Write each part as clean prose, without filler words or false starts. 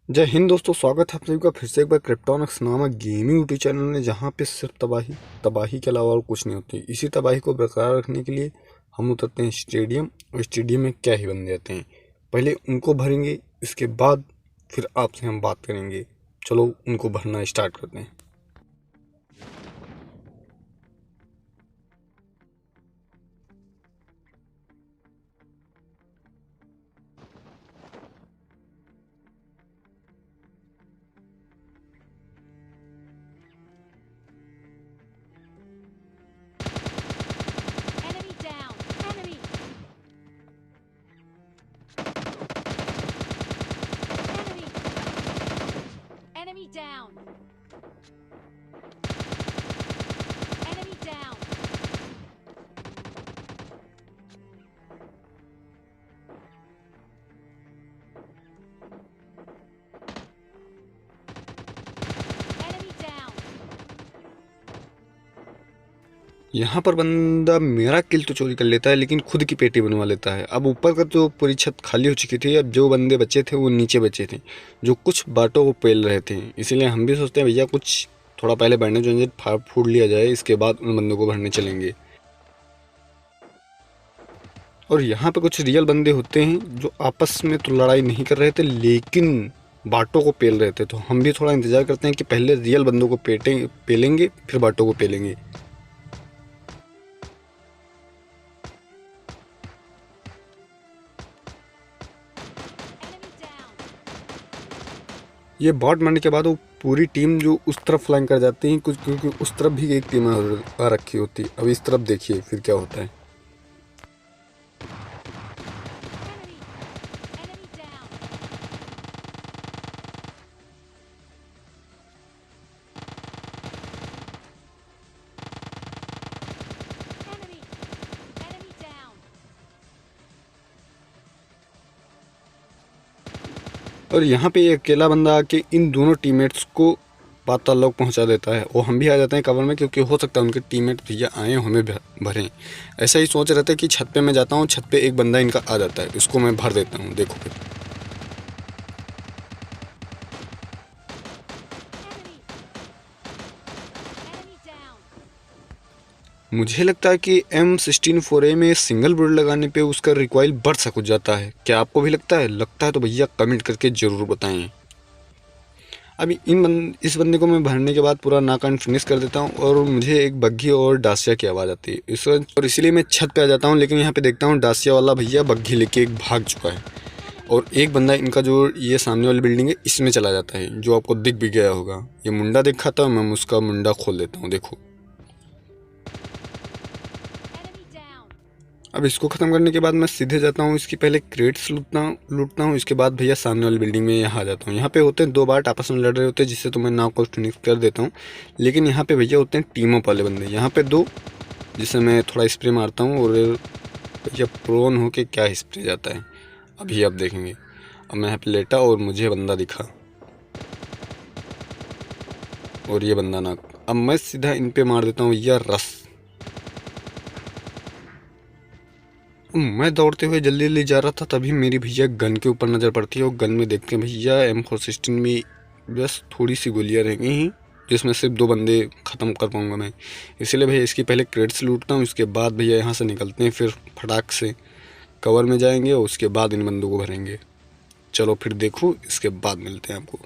जय हिंद दोस्तों, स्वागत है आप सभी का फिर से एक बार क्रिप्टोनिक्स नामक गेमिंग यूट्यूब चैनल में, जहाँ पे सिर्फ तबाही तबाही के अलावा और कुछ नहीं होती। इसी तबाही को बरकरार रखने के लिए हम उतरते हैं स्टेडियम, और स्टेडियम में क्या ही बंदे आते हैं। पहले उनको भरेंगे, इसके बाद फिर आपसे हम बात करेंगे। चलो उनको भरना स्टार्ट करते हैं। Enemy down! Enemy! Enemy! Enemy down! Enemy down! Enemy down! यहाँ पर बंदा मेरा किल तो चोरी कर लेता है, लेकिन खुद की पेटी बनवा लेता है। अब ऊपर का तो पूरी छत खाली हो चुकी थी। अब जो बंदे बचे थे वो नीचे बचे थे, जो कुछ बाटों को पेल रहे थे। इसीलिए हम भी सोचते हैं भैया कुछ थोड़ा पहले बढ़ने जो फाड़ फूट लिया जाए, इसके बाद उन बंदों को भरने चलेंगे। और यहाँ पे कुछ रियल बंदे होते हैं जो आपस में तो लड़ाई नहीं कर रहे थे, लेकिन बाटों को पेल रहे थे। तो हम भी थोड़ा इंतज़ार करते हैं कि पहले रियल बंदों को पेलेंगे, फिर बाटों को पेलेंगे। Enemy down! ये बॉट मरने के बाद वो पूरी टीम जो उस तरफ फ्लैंक कर जाती है, कुछ क्योंकि उस तरफ भी एक टीम आ रखी होती है। अब इस तरफ देखिए फिर क्या होता है। Enemy! Enemy down! Enemy! Enemy down! और यहाँ पे ये अकेला बंदा आके इन दोनों टीममेट्स को पाताल लोक पहुँचा देता है, और हम भी आ जाते हैं कवर में, क्योंकि हो सकता है उनके टीममेट भैया आए हमें भरें। ऐसा ही सोच रहे थे कि छत पे मैं जाता हूँ, छत पे एक बंदा इनका आ जाता है, उसको मैं भर देता हूँ। देखो फिर Enemy! Enemy down! मुझे लगता है कि M16 4A में सिंगल बुलेट लगाने पे उसका रिकॉइल बढ़ सा कुछ जाता है। क्या आपको भी लगता है? लगता है तो भैया कमेंट करके ज़रूर बताएं। अभी इस बंदे को मैं भरने के बाद पूरा नाक कान फिनिश कर देता हूँ, और मुझे एक बग्घी और डासिया की आवाज़ आती है और इसीलिए मैं छत पे आ जाता हूँ। लेकिन यहाँ पे देखता हूँ डासिया वाला भैया बग्घी लेके एक भाग चुका है, Enemy! और एक बंदा इनका जो ये सामने वाली बिल्डिंग है इसमें चला जाता है, जो आपको दिख भी गया होगा। ये मुंडा देखा था, मैं उसका मुंडा खोल देता हूँ। देखो Enemy down! अब इसको ख़त्म करने के बाद मैं सीधे जाता हूँ, इसकी पहले क्रेट्स लूटता हूँ। इसके बाद भैया सामने वाली बिल्डिंग में यहाँ आ जाता हूँ। यहाँ पे होते हैं दो बाट आपस में लड़ रहे होते हैं, जिससे तो मैं नाव को फिनिश कर देता हूँ। लेकिन यहाँ पे भैया होते हैं टीमों वाले बंदे। यहाँ पे दो, जिससे मैं थोड़ा स्प्रे मारता हूँ, और भैया प्रोन हो के क्या स्प्रे जाता है अभी आप देखेंगे। अब मैं यहाँ पे लेटा और मुझे बंदा दिखा, और ये बंदा ना, अब मैं सीधा इन पे मार देता हूँ भैया रस। मैं दौड़ते हुए जल्दी जल्दी जा रहा था, तभी मेरी भैया गन के ऊपर नज़र पड़ती है, और गन में देखते हैं भैया M416 में बस थोड़ी सी गोलियां रह गई हैं, जिसमें सिर्फ दो बंदे ख़त्म कर पाऊंगा मैं। इसलिए भैया इसकी पहले क्रेड्स लूटता हूँ, इसके बाद भैया यहाँ से निकलते हैं, फिर फटाक से कवर में जाएंगे, और उसके बाद इन बंदों को भरेंगे। चलो फिर देखो, इसके बाद मिलते हैं आपको।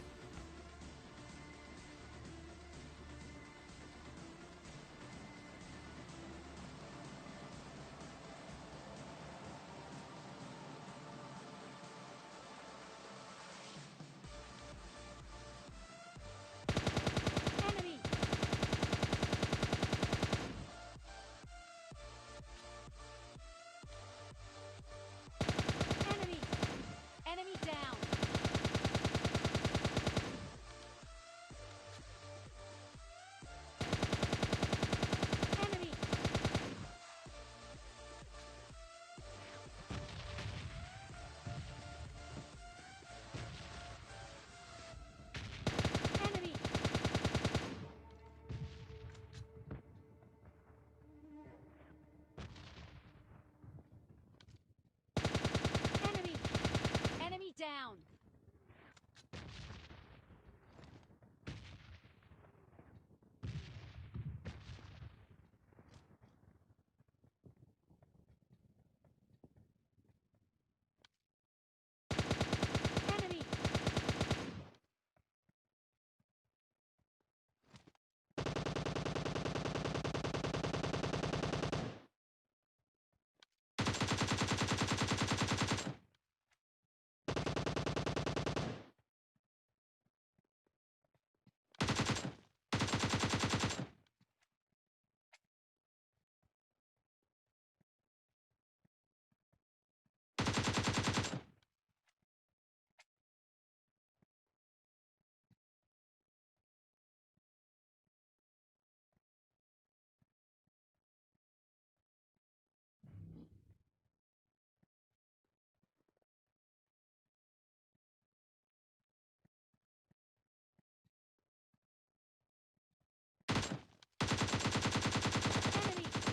Enemy! Enemy! Enemy down!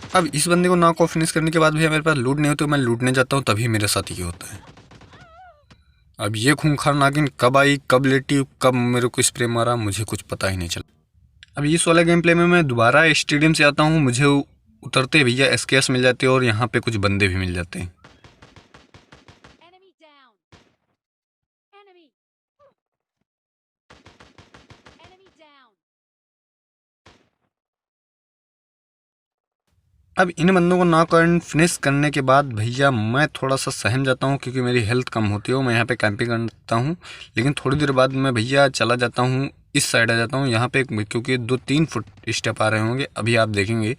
अब इस बंदे को नॉक ऑफ फिनिश करने के बाद भैया मेरे पास लूट नहीं होती, तो मैं लूटने जाता हूँ, तभी मेरे साथ ये होता है। अब ये खूंखार नागिन कब आई, कब लेटी, कब मेरे को स्प्रे मारा, मुझे कुछ पता ही नहीं चला। अब इस वाले गेम प्ले में मैं दोबारा स्टेडियम से आता हूँ, मुझे उतरते भैया SKS मिल जाते हैं और यहाँ पे कुछ बंदे भी मिल जाते हैं। Enemy down. Enemy. Enemy down. अब इन बंदों को नॉक एंड फिनिश करने के बाद भैया मैं थोड़ा सा सहम जाता हूँ, क्योंकि मेरी हेल्थ कम होती है। मैं यहाँ पे कैंपिंग करता हूँ, लेकिन थोड़ी देर बाद मैं भैया चला जाता हूँ, इस साइड आ जाता हूँ यहाँ पे, क्योंकि 2-3 फुट स्टेप आ रहे होंगे, अभी आप देखेंगे।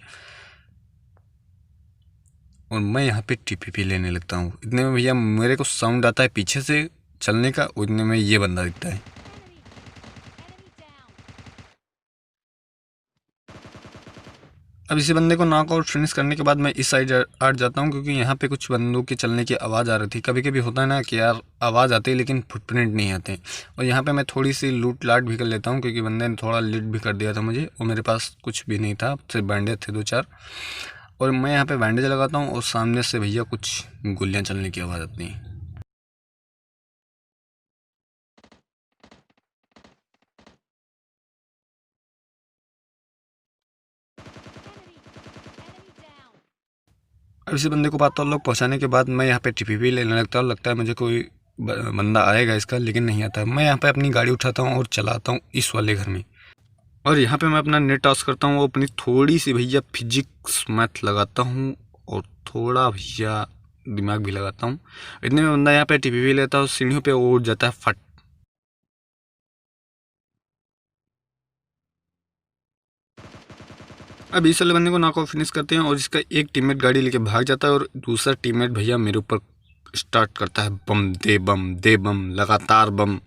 और मैं यहाँ पे TPP लेने लगता हूँ। इतने में भैया मेरे को साउंड आता है पीछे से चलने का, उतने में ये बंदा दिखता है। Enemy. Enemy down. अब इसी बंदे को नॉकआउट फिनिश करने के बाद मैं इस साइड हट जाता हूँ, क्योंकि यहाँ पे कुछ बंदों के चलने की आवाज़ आ रही थी। कभी कभी होता है ना कि यार आवाज़ आती है लेकिन फुटप्रिंट नहीं आते। और यहाँ पे मैं थोड़ी सी लूट लाट भी कर लेता हूँ, क्योंकि बंदे ने थोड़ा लीड भी कर दिया था मुझे, और मेरे पास कुछ भी नहीं था, सिर्फ बैंडेज थे 2-4। और मैं यहाँ पे बैंडेज लगाता हूँ और सामने से भैया कुछ गोलियाँ चलने की आवाज़ आती हैं। Enemy down. अब इसी बंदे को 5 लोग पहुँचाने के बाद मैं यहाँ पे TPP लेने लगता हूँ। लगता है मुझे कोई बंदा आएगा इसका, लेकिन नहीं आता। मैं यहाँ पे अपनी गाड़ी उठाता हूँ और चलाता हूँ इस वाले घर में। और यहाँ पे मैं अपना नेट टॉस करता हूँ, अपनी थोड़ी सी भैया फिजिक्स मैथ लगाता हूँ और थोड़ा भैया दिमाग भी लगाता हूँ। इतने में बंदा यहाँ पे TPP लेता है, सीढ़ियों पे उड़ जाता है फट। अब इस वाले बंदे को नॉकआउट फिनिश करते हैं और इसका एक टीममेट गाड़ी लेके भाग जाता है और दूसरा टीममेट भैया मेरे ऊपर स्टार्ट करता है बम दे बम लगातार बम,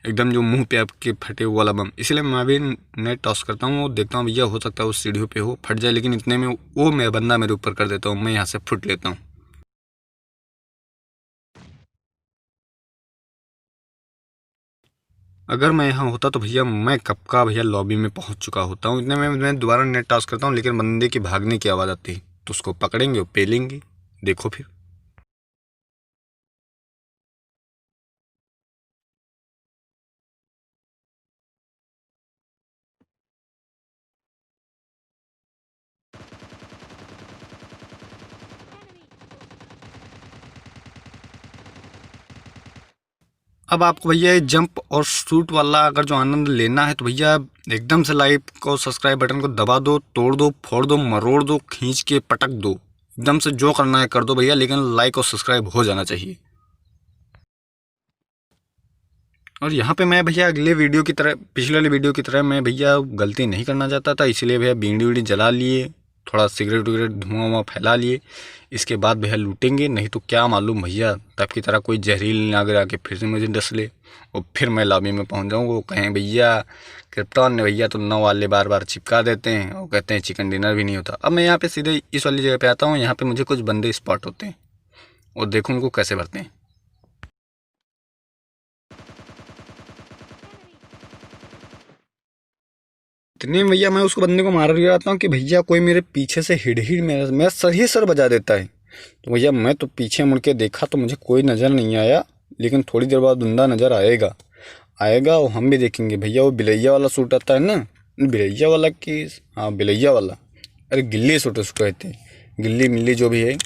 एकदम जो मुंह पे आपके फटे वाला बम। इसलिए मैं भी नेट टॉस करता हूँ और देखता हूँ भैया हो सकता है उस सीढ़ियों पे हो फट जाए, लेकिन इतने में वो मेरा बंदा मेरे ऊपर कर देता हूँ, मैं यहाँ से फुट लेता हूँ। अगर मैं यहाँ होता तो भैया मैं कब का भैया लॉबी में पहुँच चुका होता हूँ। इतने में मैं दोबारा नेट टॉस करता हूँ, लेकिन बंदे की भागने की आवाज़ आती है, तो उसको पकड़ेंगे और पेलेंगे। देखो फिर। Enemy. अब आपको भैया ये जंप और शूट वाला अगर जो आनंद लेना है, तो भैया एकदम से लाइक को सब्सक्राइब बटन को दबा दो, तोड़ दो, फोड़ दो, मरोड़ दो, खींच के पटक दो, एकदम से जो करना है कर दो भैया, लेकिन लाइक और सब्सक्राइब हो जाना चाहिए। और यहाँ पे मैं भैया अगले वीडियो की तरह, पिछले वाले वीडियो की तरह मैं भैया गलती नहीं करना चाहता था, इसलिए भैया बीड़ी वीड़ी जला लिए, थोड़ा सिगरेट विगरेट धुआं वुआं फैला लिए। इसके बाद भैया लूटेंगे, नहीं तो क्या मालूम भैया तब की तरह कोई जहरीली नागर आके फिर से मुझे डस ले और फिर मैं लॉबी में पहुंच जाऊँ। वो कहें भैया क्रिप्टॉन ने भैया तो 9 वाले बार बार चिपका देते हैं और कहते हैं चिकन डिनर भी नहीं होता। अब मैं यहाँ पे सीधे इस वाली जगह पे आता हूँ, यहाँ पे मुझे कुछ बंदे स्पॉट होते हैं और देखो उनको कैसे भरते हैं। इतने में भैया मैं उसको बंदे को मार रहा था कि भैया कोई मेरे पीछे से हिड़ मेरा सर ही सर बजा देता है। तो भैया मैं तो पीछे मुड़ के देखा तो मुझे कोई नज़र नहीं आया, लेकिन थोड़ी देर बाद बंदा नज़र आएगा आएगा और हम भी देखेंगे। भैया वो बिलैया वाला सूट आता है ना, बिलैया वाला कि हाँ बिलैया वाला, अरे गिल्ली सूट उसको कहते हैं, गिल्ली मिल्ली जो भी है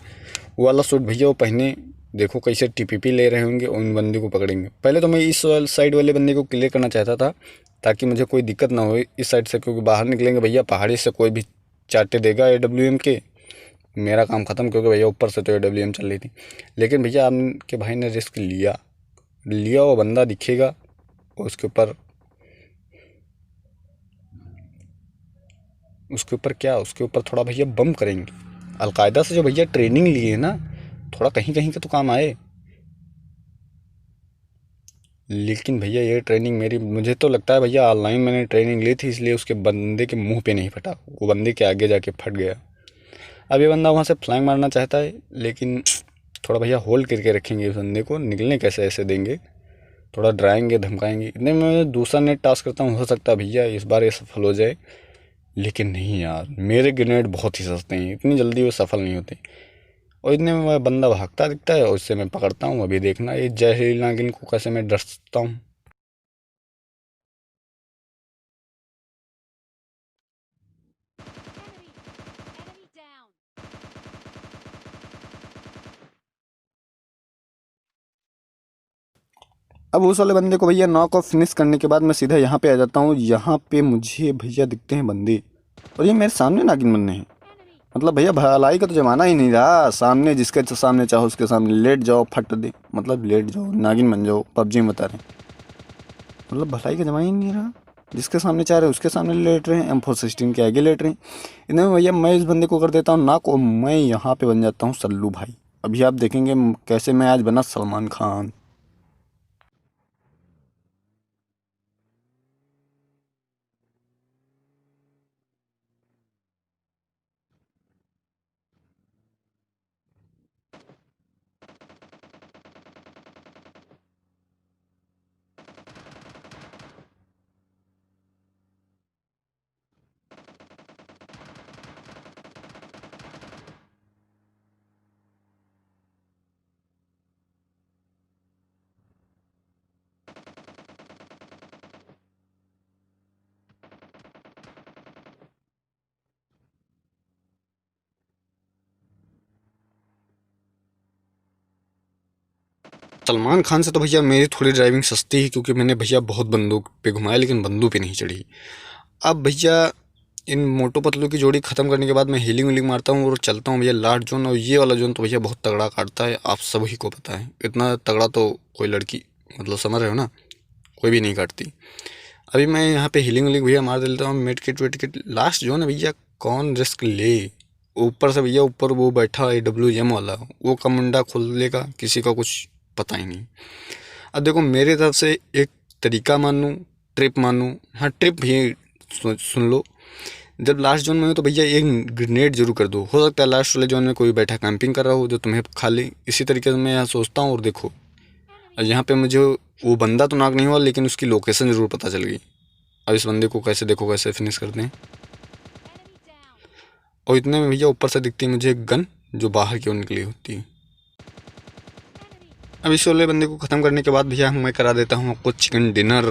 वो वाला सूट भैया वो पहने। देखो कैसे TPP ले रहे होंगे, उन बंदे को पकड़ेंगे। पहले तो मैं इस साइड वाले बंदे को क्लियर करना चाहता था ताकि मुझे कोई दिक्कत ना हो इस साइड से, क्योंकि बाहर निकलेंगे भैया पहाड़ी से कोई भी चाटे देगा AWM के, मेरा काम ख़त्म, क्योंकि भैया ऊपर से तो AWM चल रही थी। लेकिन भैया आपके भाई ने रिस्क लिया लिया, वो बंदा दिखेगा उसके ऊपर क्या, उसके ऊपर थोड़ा भैया बम करेंगे। अलकायदा से जो भैया ट्रेनिंग लिए है ना, थोड़ा कहीं कहीं का तो काम आए। लेकिन भैया ये ट्रेनिंग मेरी, मुझे तो लगता है भैया ऑनलाइन मैंने ट्रेनिंग ली थी, इसलिए उसके बंदे के मुंह पे नहीं फटा, वो बंदे के आगे जाके फट गया। अब ये बंदा वहाँ से फ्लैंग मारना चाहता है, लेकिन थोड़ा भैया होल्ड करके रखेंगे, उस बंदे को निकलने कैसे ऐसे देंगे, थोड़ा डराएंगे धमकाएंगे। इतने में दूसरा नेट टास्क करता हूँ, हो सकता है भैया इस बार ये सफल हो जाए, लेकिन नहीं यार, मेरे ग्रेनेड बहुत ही सस्ते हैं, इतनी जल्दी वो सफल नहीं होते। और इतने में वह बंदा भागता दिखता है और उससे मैं पकड़ता हूँ। अभी देखना ये जहरीली नागिन को कैसे मैं डसता हूँ। Enemy down. अब उस वाले बंदे को भैया नॉक ऑफ फिनिश करने के बाद मैं सीधा यहाँ पे आ जाता हूँ। यहाँ पे मुझे भैया दिखते हैं बंदे, और ये मेरे सामने नागिन बनने हैं। Enemy. मतलब भैया भलाई का तो जमाना ही नहीं रहा। सामने जिसके सामने चाहो उसके सामने लेट जाओ, फट दे, मतलब लेट जाओ, नागिन बन जाओ, पबजी में बता रहे हैं। मतलब भलाई का जमाना ही नहीं रहा। जिसके सामने चाह रहे उसके सामने लेट रहे हैं, M416 के आगे लेट रहे हैं। इतने में भैया मैं इस बंदे को कर देता हूँ नाक, और मैं यहाँ पे बन जाता हूँ सल्लू भाई। अभी आप देखेंगे कैसे मैं आज बना सलमान खान। सलमान खान से तो भैया मेरी थोड़ी ड्राइविंग सस्ती है, क्योंकि मैंने भैया बहुत बंदूक पे घुमाया लेकिन बंदूक पे नहीं चढ़ी। अब भैया इन मोटू पतलू की जोड़ी ख़त्म करने के बाद मैं हीलिंग वीलिंग मारता हूँ और चलता हूँ भैया लास्ट जोन। और ये वाला जोन तो भैया बहुत तगड़ा काटता है, आप सभी को पता है। इतना तगड़ा तो कोई लड़की, मतलब समझ रहे हो ना, कोई भी नहीं काटती। अभी मैं यहाँ पे हीलिंग वीलिंग भैया मार देता हूँ। Med kit wait kit, last zone है भैया, कौन रिस्क ले। ऊपर से भैया ऊपर वो बैठा AWM वाला, वो कमुंडा खोल लेगा, किसी का कुछ पता ही नहीं। अब देखो मेरे तरफ से एक तरीका मानूँ, ट्रिप मानूँ, हाँ ट्रिप भी सुन लो। जब लास्ट जोन में हो तो भैया एक ग्रेनेड जरूर कर दो। हो सकता है लास्ट वाले जोन में कोई बैठा कैंपिंग कर रहा हो जो तुम्हें खा ले। इसी तरीके से मैं यहाँ सोचता हूँ। और देखो यहाँ पे मुझे वो बंदा तो नाक नहीं हुआ, लेकिन उसकी लोकेशन ज़रूर पता चल गई। अब इस बंदे को कैसे, देखो कैसे फिनिश करते हैं। Enemy down. और इतने में भैया ऊपर से दिखती है मुझे एक गन जो बाहर की ओर निकली होती है। Enemy. अब इस वाले बंदे को ख़त्म करने के बाद भैया मैं करा देता हूँ आपको चिकन डिनर।